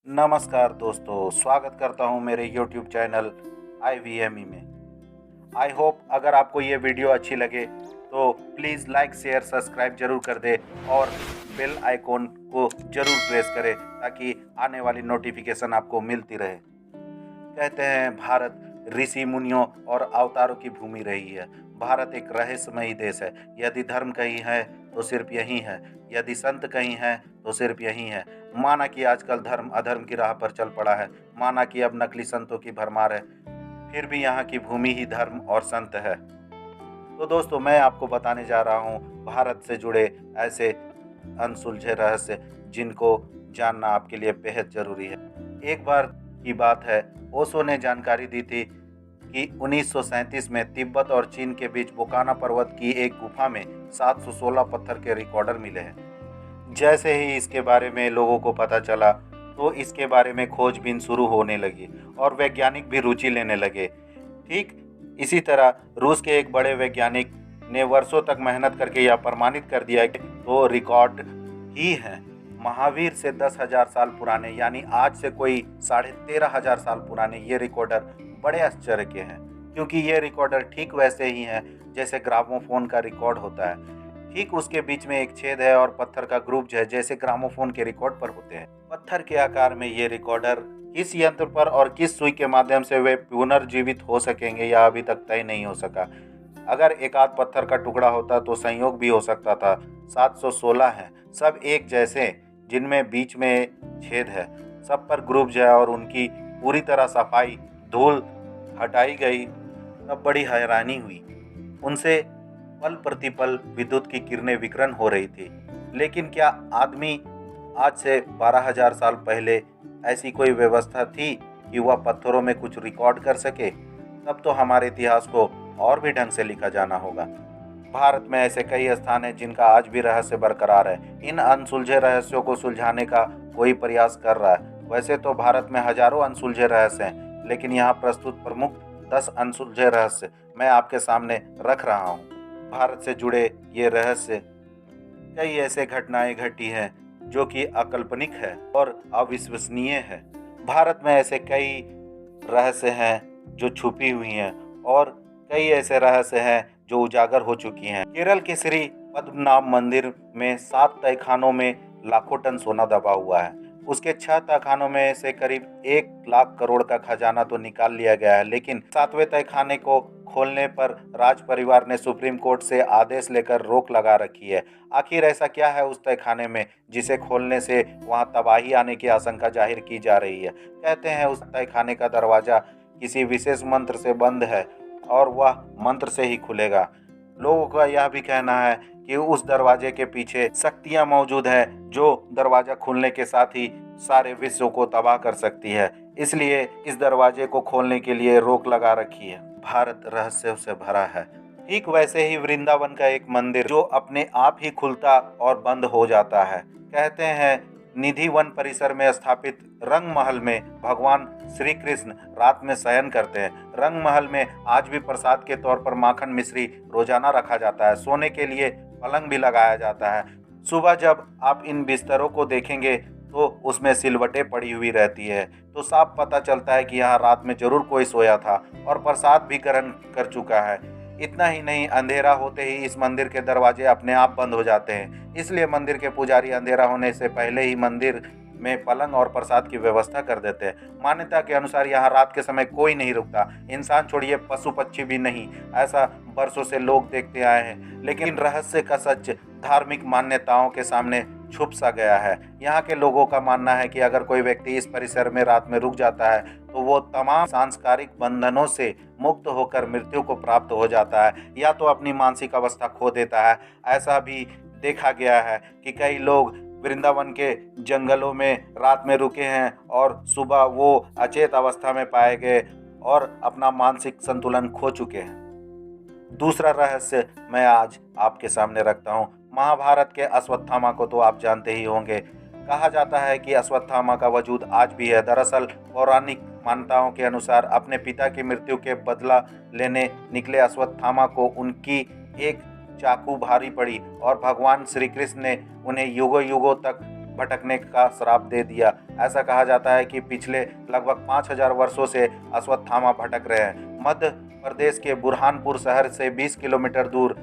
नमस्कार दोस्तों, स्वागत करता हूं मेरे YouTube चैनल IVME में। आई होप अगर आपको ये वीडियो अच्छी लगे तो प्लीज़ लाइक शेयर सब्सक्राइब जरूर कर दे और बेल आइकॉन को जरूर प्रेस करें ताकि आने वाली नोटिफिकेशन आपको मिलती रहे। कहते हैं भारत ऋषि मुनियों और अवतारों की भूमि रही है। भारत एक रहस्यमयी देश है। यदि धर्म कहीं है तो सिर्फ यही है, यदि संत कहीं है तो सिर्फ यही है। माना कि आजकल धर्म अधर्म की राह पर चल पड़ा है, माना कि अब नकली संतों की भरमार है, फिर भी यहाँ की भूमि ही धर्म और संत है। तो दोस्तों, मैं आपको बताने जा रहा हूँ भारत से जुड़े ऐसे अनसुलझे रहस्य जिनको जानना आपके लिए बेहद जरूरी है। एक बार की बात है, ओशो ने जानकारी दी थी कि 1937 में तिब्बत और चीन के बीच बोकाना पर्वत की एक गुफा में 716 पत्थर के रिकॉर्डर मिले हैं। जैसे ही इसके बारे में लोगों को पता चला तो इसके बारे में खोजबीन शुरू होने लगी और वैज्ञानिक भी रुचि लेने लगे। ठीक इसी तरह रूस के एक बड़े वैज्ञानिक ने वर्षों तक मेहनत करके यह प्रमाणित कर दिया कि तो रिकॉर्ड ही है। महावीर से 10,000 साल पुराने, यानी आज से कोई 13,500 साल पुराने ये रिकॉर्डर बड़े आश्चर्य के हैं, क्योंकि ये रिकॉर्डर ठीक वैसे ही हैं जैसे ग्रामोफोन का रिकॉर्ड होता है। ठीक उसके बीच में एक छेद है और पत्थर का ग्रुप है जैसे ग्रामोफोन के रिकॉर्ड पर होते हैं। पत्थर के आकार में ये रिकॉर्डर किस यंत्र पर और किस सुई के माध्यम से वे पुनर्जीवित हो सकेंगे यह अभी तक तय नहीं हो सका। अगर एक आध पत्थर का टुकड़ा होता तो संयोग भी हो सकता था। 716 हैं, सब एक जैसे, जिनमें बीच में छेद है, सब पर ग्रुप है और उनकी पूरी तरह सफाई धूल हटाई गई। तब बड़ी हैरानी हुई। उनसे पल प्रतिपल विद्युत की किरणें विकिरण हो रही थी। लेकिन क्या आदमी आज से 12,000 साल पहले ऐसी कोई व्यवस्था थी कि वह पत्थरों में कुछ रिकॉर्ड कर सके? तब तो हमारे इतिहास को और भी ढंग से लिखा जाना होगा। भारत में ऐसे कई स्थान हैं जिनका आज भी रहस्य बरकरार है। इन अनसुलझे रहस्यों को सुलझाने का कोई प्रयास कर रहा है। वैसे तो भारत में हजारों अनसुलझे रहस्य हैं, लेकिन यहाँ प्रस्तुत प्रमुख 10 अनसुलझे रहस्य मैं आपके सामने रख रहा हूँ। भारत से जुड़े ये रहस्य कई ऐसे घटनाएं घटी हैं जो कि अकल्पनिक है और अविश्वसनीय है। भारत में ऐसे कई रहस्य हैं जो छुपी हुई हैं और कई ऐसे रहस्य हैं जो उजागर हो चुकी हैं। केरल के श्री पद्मनाभ मंदिर में 7 तहखानों में लाखों टन सोना दबा हुआ है। उसके 6 तहखानों में से करीब 1 लाख करोड़ का खजाना तो निकाल लिया गया है, लेकिन 7वें तहखाने को खोलने पर राज परिवार ने सुप्रीम कोर्ट से आदेश लेकर रोक लगा रखी है। आखिर ऐसा क्या है उस तहखाने में जिसे खोलने से वहां तबाही आने की आशंका जाहिर की जा रही है? कहते हैं उस तहखाने का दरवाजा किसी विशेष मंत्र से बंद है और वह मंत्र से ही खुलेगा। लोगों का यह भी कहना है कि उस दरवाजे के पीछे शक्तियां मौजूद है जो दरवाजा खुलने के साथ ही सारे विश्व को तबाह कर सकती है। इसलिए इस दरवाजे को खोलने के लिए रोक लगा रखी है। भारत रहस्यों से भरा है। ठीक वैसे ही वृंदावन का एक मंदिर जो अपने आप ही खुलता और बंद हो जाता है। कहते हैं निधि वन परिसर में स्थापित रंग महल में भगवान श्री कृष्ण रात में शयन करते हैं। रंग महल में आज भी प्रसाद के तौर पर माखन मिश्री रोजाना रखा जाता है। सोने के लिए पलंग भी लगाया जाता है। सुबह जब आप इन बिस्तरों को देखेंगे तो उसमें सिलवटें पड़ी हुई रहती है, तो साफ पता चलता है कि यहाँ रात में जरूर कोई सोया था और प्रसाद भी ग्रहण कर चुका है। इतना ही नहीं, अंधेरा होते ही इस मंदिर के दरवाजे अपने आप बंद हो जाते हैं। इसलिए मंदिर के पुजारी अंधेरा होने से पहले ही मंदिर में पलंग और प्रसाद की व्यवस्था कर देते हैं। मान्यता के अनुसार यहाँ रात के समय कोई नहीं रुकता, इंसान छोड़िए पशु पक्षी भी नहीं। ऐसा बरसों से लोग देखते आए हैं, लेकिन रहस्य का सच धार्मिक मान्यताओं के सामने छुप सा गया है। यहाँ के लोगों का मानना है कि अगर कोई व्यक्ति इस परिसर में रात में रुक जाता है तो वो तमाम सांस्कारिक बंधनों से मुक्त होकर मृत्यु को प्राप्त हो जाता है या तो अपनी मानसिक अवस्था खो देता है। ऐसा भी देखा गया है कि कई लोग वृंदावन के जंगलों में रात में रुके हैं और सुबह वो अचेत अवस्था में पाए गए और अपना मानसिक संतुलन खो चुके हैं। दूसरा रहस्य मैं आज आपके सामने रखता हूँ। महाभारत के अश्वत्थामा को तो आप जानते ही होंगे। कहा जाता है कि अश्वत्थामा का वजूद आज भी है। दरअसल पौराणिक मान्यताओं के अनुसार अपने पिता की मृत्यु के बदला लेने निकले अश्वत्थामा को उनकी एक चाकू भारी पड़ी और भगवान श्री कृष्ण ने उन्हें युगों युगों तक भटकने का श्राप दे दिया। ऐसा कहा जाता है कि पिछले लगभग 5000 वर्षों से अश्वत्थामा भटक रहे हैं। मध्य प्रदेश के बुरहानपुर शहर से 20 किलोमीटर दूर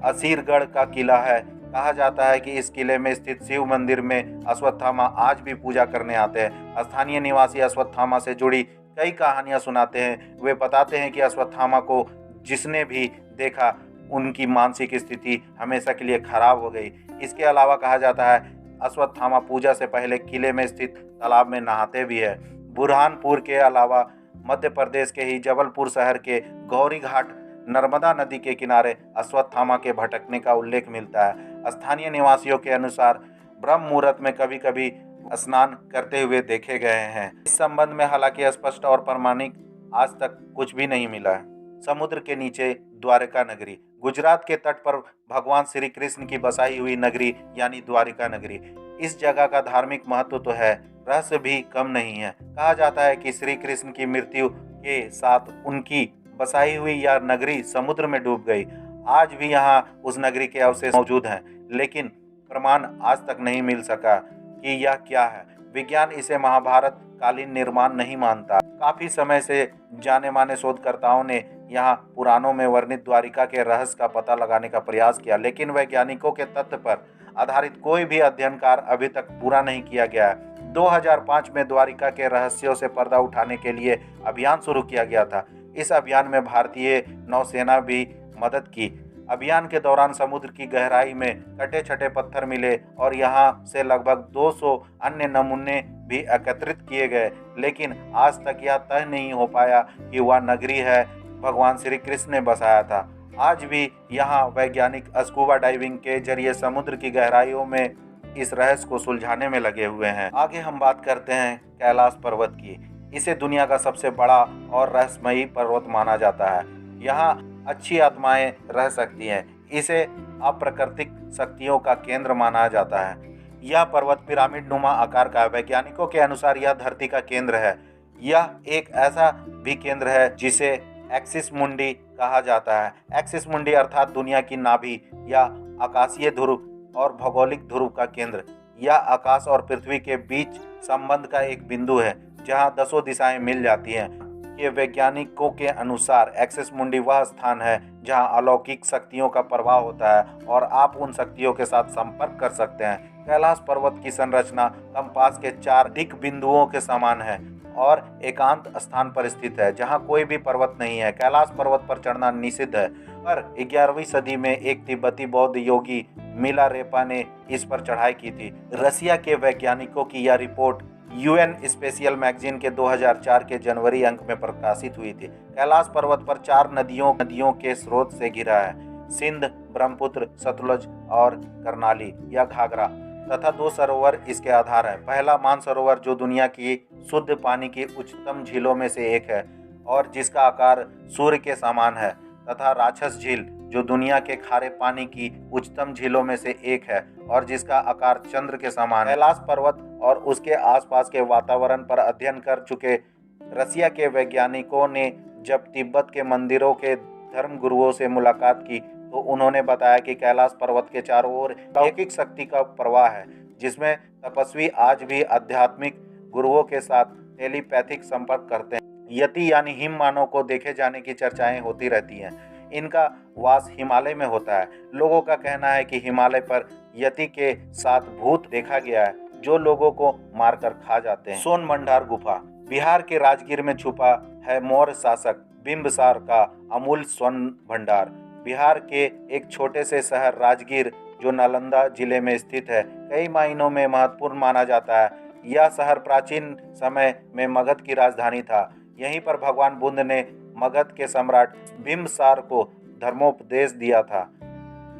असीरगढ़ का किला है। कहा जाता है कि इस किले में स्थित शिव मंदिर में अश्वत्थामा आज भी पूजा करने आते हैं। स्थानीय निवासी अश्वत्थामा से जुड़ी कई कहानियां सुनाते हैं। वे बताते हैं कि अश्वत्थामा को जिसने भी देखा उनकी मानसिक स्थिति हमेशा के लिए खराब हो गई। इसके अलावा कहा जाता है अश्वत्थामा पूजा से पहले किले में स्थित तालाब में नहाते भी है। बुरहानपुर के अलावा मध्य प्रदेश के ही जबलपुर शहर के गौरी घाट नर्मदा नदी के किनारे अश्वत्थामा के भटकने का उल्लेख मिलता है। स्थानीय निवासियों के अनुसार ब्रह्म मुहूर्त में कभी कभी स्नान करते हुए देखे गए हैं। इस संबंध में हालांकि स्पष्ट और प्रमाणिक आज तक कुछ भी नहीं मिला है। समुद्र के नीचे द्वारिका नगरी। गुजरात के तट पर भगवान श्री कृष्ण की बसाई हुई नगरी यानी द्वारिका नगरी। इस जगह का धार्मिक महत्व तो है, रहस्य भी कम नहीं है। कहा जाता है कि श्री कृष्ण की मृत्यु के साथ उनकी बसाई हुई यह नगरी समुद्र में डूब गई। आज भी यहाँ उस नगरी के अवशेष मौजूद हैं, लेकिन प्रमाण आज तक नहीं मिल सका कि यह क्या है। विज्ञान इसे महाभारत कालीन निर्माण नहीं मानता। काफी समय से जाने माने शोधकर्ताओं ने यहाँ पुराणों में वर्णित द्वारिका के रहस्य का पता लगाने का प्रयास किया, लेकिन वैज्ञानिकों के तथ्य पर आधारित कोई भी अध्ययन कार्य अभी तक पूरा नहीं किया गया है। 2005 में द्वारिका के रहस्यों से पर्दा उठाने के लिए अभियान शुरू किया गया था। इस अभियान में भारतीय नौसेना भी मदद की। अभियान के दौरान समुद्र की गहराई में कटे छटे पत्थर मिले और यहाँ से लगभग 200 अन्य नमूने भी एकत्रित किए गए, लेकिन आज तक यह तय नहीं हो पाया कि वह नगरी है भगवान श्री कृष्ण ने बसाया था। आज भी यहाँ वैज्ञानिक स्कूबा डाइविंग के जरिए समुद्र की गहराइयों में इस रहस्य को सुलझाने में लगे हुए हैं। आगे हम बात करते हैं कैलाश पर्वत की। इसे दुनिया का सबसे बड़ा और रहस्यमयी पर्वत माना जाता है। यहाँ अच्छी आत्माएं रह सकती हैं। इसे अप्राकृतिक शक्तियों का केंद्र माना जाता है। यह पर्वत पिरामिड नुमा आकार का है। वैज्ञानिकों के अनुसार यह धरती का केंद्र है। यह एक ऐसा भी केंद्र है जिसे एक्सिस मुंडी कहा जाता है। एक्सिस मुंडी अर्थात दुनिया की नाभि या आकाशीय ध्रुव और भौगोलिक ध्रुव का केंद्र। यह आकाश और पृथ्वी के बीच संबंध का एक बिंदु है जहाँ 10 दिशाएं मिल जाती हैं। ये वैज्ञानिकों के अनुसार एक्सिस मुंडी वह स्थान है जहां अलौकिक शक्तियों का प्रभाव होता है और आप उन शक्तियों के साथ संपर्क कर सकते हैं। कैलाश पर्वत की संरचना कंपास के 4 दिक बिंदुओं के समान है और एकांत स्थान पर स्थित है जहां कोई भी पर्वत नहीं है। कैलाश पर्वत पर चढ़ना निषिद्ध है, पर 11वीं सदी में एक तिब्बती बौद्ध योगी मिलारेपा ने इस पर चढ़ाई की थी। रसिया के वैज्ञानिकों की यह रिपोर्ट यूएन स्पेशियल मैगजीन के 2004 के जनवरी अंक में प्रकाशित हुई थी। कैलाश पर्वत पर 4 नदियों के स्रोत से घिरा है, सिंध, ब्रह्मपुत्र, सतलुज और कर्नाली या घाघरा, तथा 2 सरोवर इसके आधार हैं। पहला मानसरोवर जो दुनिया की शुद्ध पानी की उच्चतम झीलों में से एक है और जिसका आकार सूर्य के समान है, तथा राक्षस झील जो दुनिया के खारे पानी की उच्चतम झीलों में से एक है और जिसका आकार चंद्र के समान है। कैलाश पर्वत और उसके आसपास के वातावरण पर अध्ययन कर चुके रसिया के वैज्ञानिकों ने जब तिब्बत के मंदिरों के धर्म गुरुओं से मुलाकात की तो उन्होंने बताया कि कैलाश पर्वत के चारों ओर अलौकिक शक्ति का प्रवाह है, जिसमें तपस्वी आज भी आध्यात्मिक गुरुओं के साथ टेलीपैथिक संपर्क करते हैं। यति यानी हिम मानव को देखे जाने की चर्चाएं होती रहती हैं। इनका वास हिमालय में होता है। लोगों का कहना है कि हिमालय पर यति के साथ भूत देखा गया है जो लोगों को मारकर खा जाते हैं। सोन भंडार गुफा। बिहार के राजगीर में छुपा है मौर्य शासक बिंबिसार का अमूल्य स्वर्ण भंडार। बिहार के एक छोटे से शहर राजगीर जो नालंदा जिले में स्थित है, कई मायनों में महत्वपूर्ण माना जाता है। यह शहर प्राचीन समय में मगध की राजधानी था। यहीं पर भगवान बुद्ध ने मगध के सम्राट बिंबिसार को धर्मोपदेश दिया था।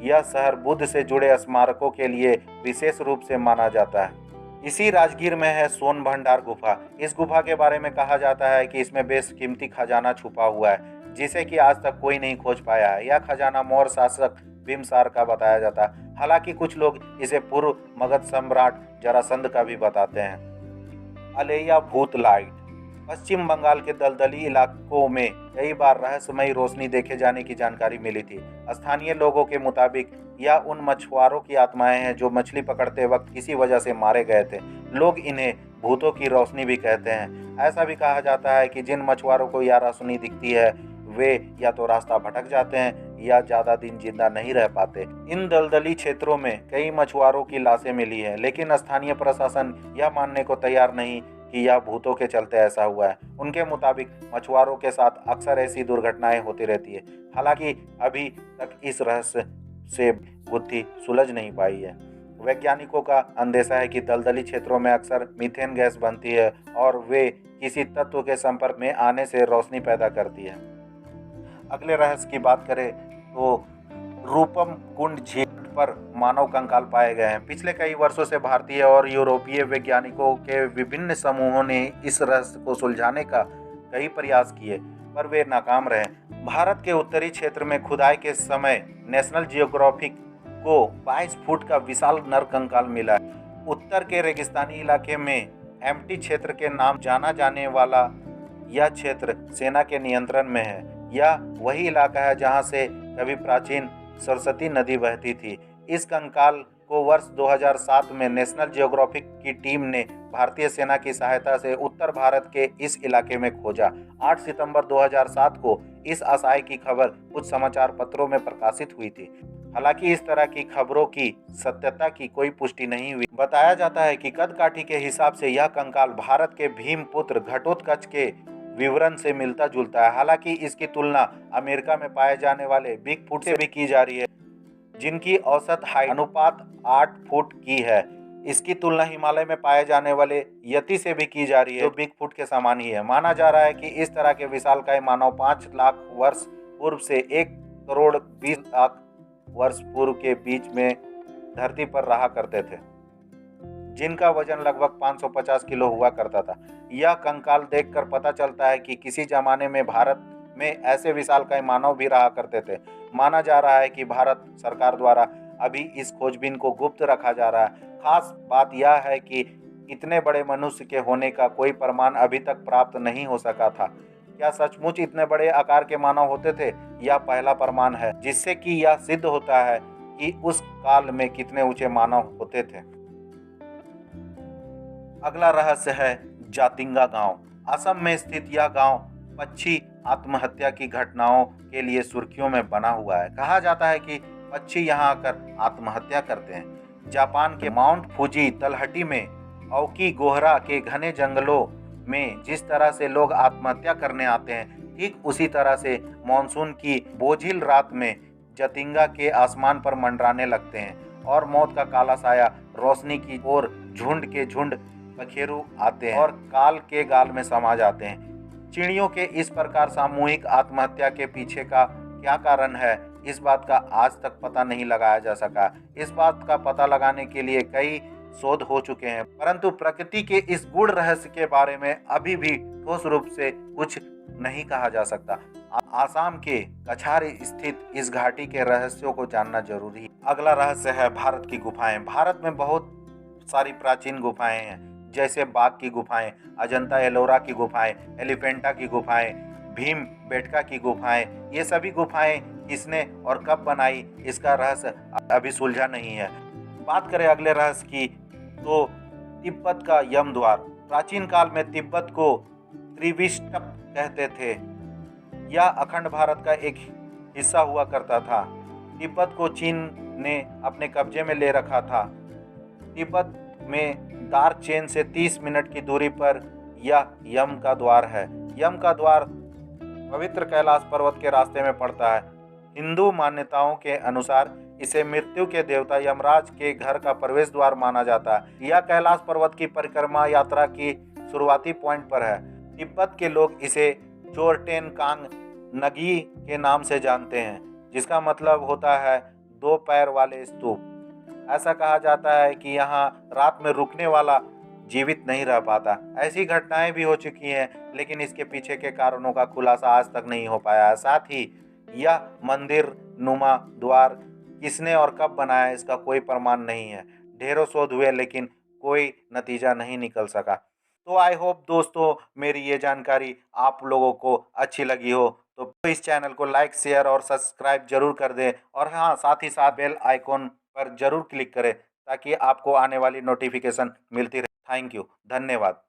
यह शहर बुद्ध से जुड़े स्मारकों के लिए विशेष रूप से माना जाता है। इसी राजगीर में है सोन भंडार गुफा। इस गुफा के बारे में कहा जाता है कि इसमें बेशकीमती खजाना छुपा हुआ है जिसे कि आज तक कोई नहीं खोज पाया है। यह खजाना मौर्य शासक बिंबिसार का बताया जाता है। हालांकि कुछ लोग इसे पूर्व मगध सम्राट जरासंध का भी बताते हैं। अलैया भूत लाइट। पश्चिम बंगाल के दलदली इलाकों में कई बार रहस्यमयी रोशनी देखे जाने की जानकारी मिली थी। स्थानीय लोगों के मुताबिक या उन मछुआरों की आत्माएं हैं जो मछली पकड़ते वक्त किसी वजह से मारे गए थे। लोग इन्हें भूतों की रोशनी भी कहते हैं। ऐसा भी कहा जाता है कि जिन मछुआरों को यह रोशनी दिखती है वे या तो रास्ता भटक जाते हैं या ज़्यादा दिन जिंदा नहीं रह पाते। इन दलदली क्षेत्रों में कई मछुआरों की लाशें मिली हैं, लेकिन स्थानीय प्रशासन यह मानने को तैयार नहीं कि यह भूतों के चलते ऐसा हुआ है। उनके मुताबिक मछुआरों के साथ अक्सर ऐसी दुर्घटनाएं होती रहती है। हालांकि अभी तक इस रहस्य से गुत्थी सुलझ नहीं पाई है। वैज्ञानिकों का अंदेशा है कि दलदली क्षेत्रों में अक्सर मीथेन गैस बनती है और वे किसी तत्व के संपर्क में आने से रोशनी पैदा करती है। अगले रहस्य की बात करें तो रूपम कुंड झील पर मानव कंकाल पाए गए हैं। पिछले कई वर्षों से भारतीय और यूरोपीय वैज्ञानिकों के विभिन्न समूहों ने इस रहस्य को सुलझाने का कई प्रयास किए, पर वे नाकाम रहे। भारत के उत्तरी क्षेत्र में खुदाई के समय नेशनल जियोग्राफिक को 22 फुट का विशाल नर कंकाल मिला है। उत्तर के रेगिस्तानी इलाके में एम्प्टी क्षेत्र के नाम जाना जाने वाला यह क्षेत्र सेना के नियंत्रण में है। यह वही इलाका है जहां से कभी प्राचीन सरस्वती नदी बहती थी। इस कंकाल को वर्ष 2007 में नेशनल जियोग्राफिक की टीम ने भारतीय सेना की सहायता से उत्तर भारत के इस इलाके में खोजा। 8 सितंबर 2007 को इस असाई की खबर कुछ समाचार पत्रों में प्रकाशित हुई थी। हालांकि इस तरह की खबरों की सत्यता की कोई पुष्टि नहीं हुई। बताया जाता है कि कदकाठी के हिसाब से यह कंकाल भारत के भीमपुत्र घटोत्कच के विवरण से मिलता जुलता है। हालांकि इसकी तुलना अमेरिका में पाए जाने वाले बिगफुट से भी की जा रही है, जिनकी औसत हाइट अनुपात 8 फुट की है। इसकी तुलना हिमालय में पाए जाने वाले यति से भी की जा रही है, जो बिगफुट के समान ही है। माना जा रहा है कि इस तरह के विशालकाय मानव 5 लाख वर्ष पूर्व से 1 करोड़ 20 लाख वर्ष पूर्व के बीच में धरती पर रहा करते थे, जिनका वजन लगभग 550 किलो हुआ करता था। यह कंकाल देखकर पता चलता है कि किसी जमाने में भारत में ऐसे विशालकाय मानव भी रहा करते थे। माना जा रहा है कि भारत सरकार द्वारा अभी इस खोजबीन को गुप्त रखा जा रहा है। खास बात यह है कि इतने बड़े मनुष्य के होने का कोई प्रमाण अभी तक प्राप्त नहीं हो सका था। क्या सचमुच इतने बड़े आकार के मानव होते थे? यह पहला प्रमाण है जिससे कि यह सिद्ध होता है कि उस काल में कितने ऊंचे मानव होते थे। अगला रहस्य है जातिंगा गांव। असम में स्थित यह गांव पक्षी आत्महत्या की घटनाओं के लिए सुर्खियों में बना हुआ है। कहा जाता है कि पक्षी यहां आकर आत्महत्या करते हैं। जापान के माउंट फूजी तलहटी में औकी गोहरा के घने जंगलों में जिस तरह से लोग आत्महत्या करने आते हैं, ठीक उसी तरह से मानसून की बोझिल रात में जतिंगा के आसमान पर मंडराने लगते हैं और मौत का काला साया रोशनी की ओर झुंड के झुंड पखेरु आते हैं और काल के गाल में समा जाते हैं। चिड़ियों के इस प्रकार सामूहिक आत्महत्या के पीछे का क्या कारण है, इस बात का आज तक पता नहीं लगाया जा सका। इस बात का पता लगाने के लिए कई शोध हो चुके हैं, परंतु प्रकृति के इस गूढ़ रहस्य के बारे में अभी भी ठोस रूप से कुछ नहीं कहा जा सकता। आसाम के कछार स्थित इस घाटी के रहस्यों को जानना जरूरी है। अगला रहस्य है भारत की गुफाएं। भारत में बहुत सारी प्राचीन गुफाएं हैं, जैसे बाघ की गुफाएं, अजंता एलोरा की गुफाएं, एलिफेंटा की गुफाएं, भीम बेटका की गुफाएं। ये सभी गुफाएं किसने और कब बनाई, इसका रहस्य अभी सुलझा नहीं है। बात करें अगले रहस्य की तो तिब्बत का यम द्वार। प्राचीन काल में तिब्बत को त्रिविष्टप कहते थे। यह अखंड भारत का एक हिस्सा हुआ करता था। तिब्बत को चीन ने अपने कब्जे में ले रखा था। तिब्बत में दार चेन से 30 मिनट की दूरी पर यह यम का द्वार है। यम का द्वार पवित्र कैलाश पर्वत के रास्ते में पड़ता है। हिंदू मान्यताओं के अनुसार इसे मृत्यु के देवता यमराज के घर का प्रवेश द्वार माना जाता है। यह कैलाश पर्वत की परिक्रमा यात्रा की शुरुआती पॉइंट पर है। तिब्बत के लोग इसे चोरटेन कांग नगी के नाम से जानते हैं, जिसका मतलब होता है 2 पैर वाले स्तूप। ऐसा कहा जाता है कि यहाँ रात में रुकने वाला जीवित नहीं रह पाता। ऐसी घटनाएं भी हो चुकी हैं, लेकिन इसके पीछे के कारणों का खुलासा आज तक नहीं हो पाया है। साथ ही यह मंदिर नुमा द्वार किसने और कब बनाया, इसका कोई प्रमाण नहीं है। ढेरों शोध हुए, लेकिन कोई नतीजा नहीं निकल सका। तो आई होप दोस्तों मेरी ये जानकारी आप लोगों को अच्छी लगी हो। तो इस चैनल को लाइक शेयर और सब्सक्राइब जरूर कर दें, और हाँ, साथ ही साथ बेल आइकॉन पर जरूर क्लिक करें ताकि आपको आने वाली नोटिफिकेशन मिलती रहे। थैंक यू, धन्यवाद।